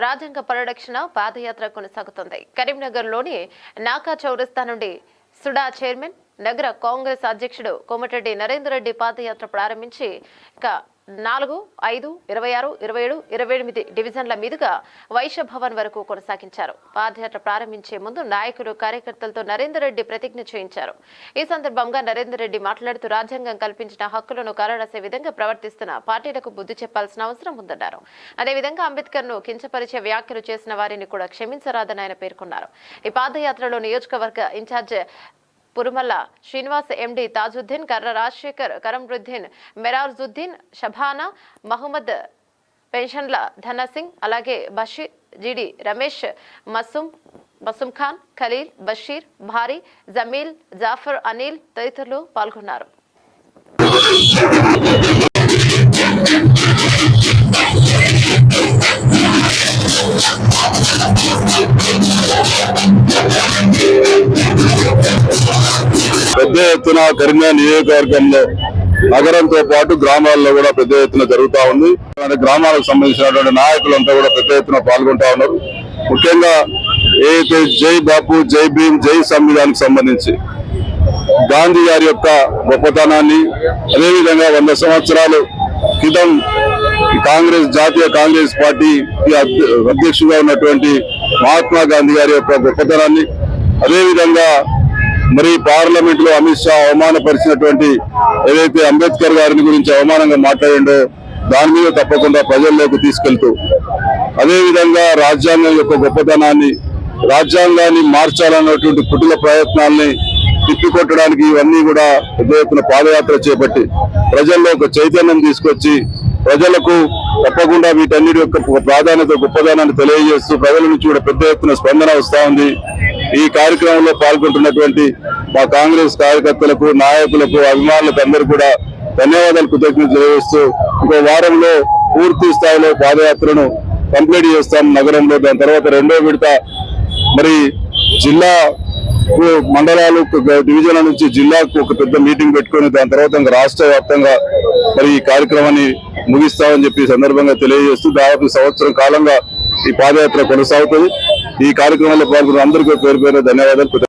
రాజ్యాంగ పరిరక్షణ పాదయాత్ర కొనసాగుతుంది. కరీంనగర్లోని నాకా చౌరస్తా నుండి సుడా చైర్మన్, నగర కాంగ్రెస్ అధ్యక్షుడు కోమటిరెడ్డి నరేందర్ రెడ్డి పాదయాత్ర ప్రారంభించి 4, 5, 26, 27, 28 డివిజన్ల మీదుగా వైశ్య భవన్ వరకు కొనసాగించారు. పాదయాత్ర ప్రారంభించే ముందు నాయకులు, కార్యకర్తలతో నరేందర్ రెడ్డి ప్రతిజ్ఞ చేయించారు. ఈ సందర్భంగా నరేందర్ రెడ్డి మాట్లాడుతూ రాజ్యాంగం కల్పించిన హక్కులను కాలరాసే విధంగా ప్రవర్తిస్తున్న పార్టీలకు బుద్ధి చెప్పాల్సిన అవసరం ఉందన్నారు. అదేవిధంగా అంబేద్కర్ ను కించపరిచే వ్యాఖ్యలు చేసిన వారిని కూడా క్షమించరాదని ఆయన పేర్కొన్నారు. ఈ పాదయాత్రలో నియోజకవర్గ ఇన్ఛార్జ్ పురుమల్ల శ్రీనివాస్, ఎండి తాజుద్దీన్, కర్ర రాజశేఖర్, కరంరుద్దీన్, మెరాజుద్దీన్, షబానా, మహమ్మద్, పెన్షన్ల ధనసింగ్, అలాగే బషీర్, జిడి రమేష్, మసూమ్ ఖాన్, ఖలీల్, బషీర్, భారీ, జమీల్, జాఫర్, అనిల్ తదితరులు పాల్గొన్నారు. పెద్ద ఎత్తున కరీంనగర్ నియోజకవర్గంలో నగరంతో పాటు గ్రామాల్లో కూడా పెద్ద ఎత్తున జరుగుతా ఉంది. గ్రామాలకు సంబంధించినటువంటి నాయకులంతా కూడా పెద్ద ఎత్తున పాల్గొంటా ఉన్నారు. ముఖ్యంగా ఏదైతే జై బాపు, జై భీమ్, జై సంవిధానికి సంబంధించి గాంధీ గారి యొక్క గొప్పతనాన్ని, అదేవిధంగా 100 సంవత్సరాలు క్రితం జాతీయ కాంగ్రెస్ పార్టీ అధ్యక్షుడిగా ఉన్నటువంటి మహాత్మా గాంధీ గారి యొక్క గొప్పతనాన్ని, అదేవిధంగా మరి పార్లమెంట్ లో అమిత్ షా అవమానపరిచినటువంటి ఏదైతే అంబేద్కర్ గారిని గురించి అవమానంగా మాట్లాడిండో దాని మీద తప్పకుండా ప్రజల్లోకి తీసుకెళ్తూ, అదేవిధంగా రాజ్యాంగం యొక్క గొప్పతనాన్ని, రాజ్యాంగాన్ని మార్చాలన్నటువంటి కుటిల ప్రయత్నాల్ని తిప్పికొట్టడానికి ఇవన్నీ కూడా పెద్ద ఎత్తున పాదయాత్ర చేపట్టి ప్రజల్లో ఒక చైతన్యం తీసుకొచ్చి ప్రజలకు తప్పకుండా వీటన్నిటి యొక్క ప్రాధాన్యత, గొప్పదనాన్ని తెలియజేస్తూ ప్రజల నుంచి కూడా పెద్ద ఎత్తున స్పందన వస్తా ఉంది. ఈ కార్యక్రమంలో పాల్గొంటున్నటువంటి మా కాంగ్రెస్ కార్యకర్తలకు, నాయకులకు, అభిమానులకు అందరూ కూడా ధన్యవాదాలు, కృతజ్ఞతలు తెలియజేస్తూ ఇంకో వారంలో పూర్తి స్థాయిలో పాదయాత్రను కంప్లీట్ చేస్తాం నగరంలో. దాని తర్వాత 2వ విడత మరి జిల్లా మండలాలు, డివిజన్ల నుంచి జిల్లాకు ఒక పెద్ద మీటింగ్ పెట్టుకుని దాని తర్వాత రాష్ట్ర వ్యాప్తంగా మరి ఈ కార్యక్రమాన్ని ముగిస్తామని చెప్పి సందర్భంగా తెలియజేస్తూ దాదాపు సంవత్సరం కాలంగా ఈ పాదయాత్ర కొనసాగుతుంది. ఈ కార్యక్రమంలో పాల్గొన్న అందరికీ పేరు పేరు ధన్యవాదాలు.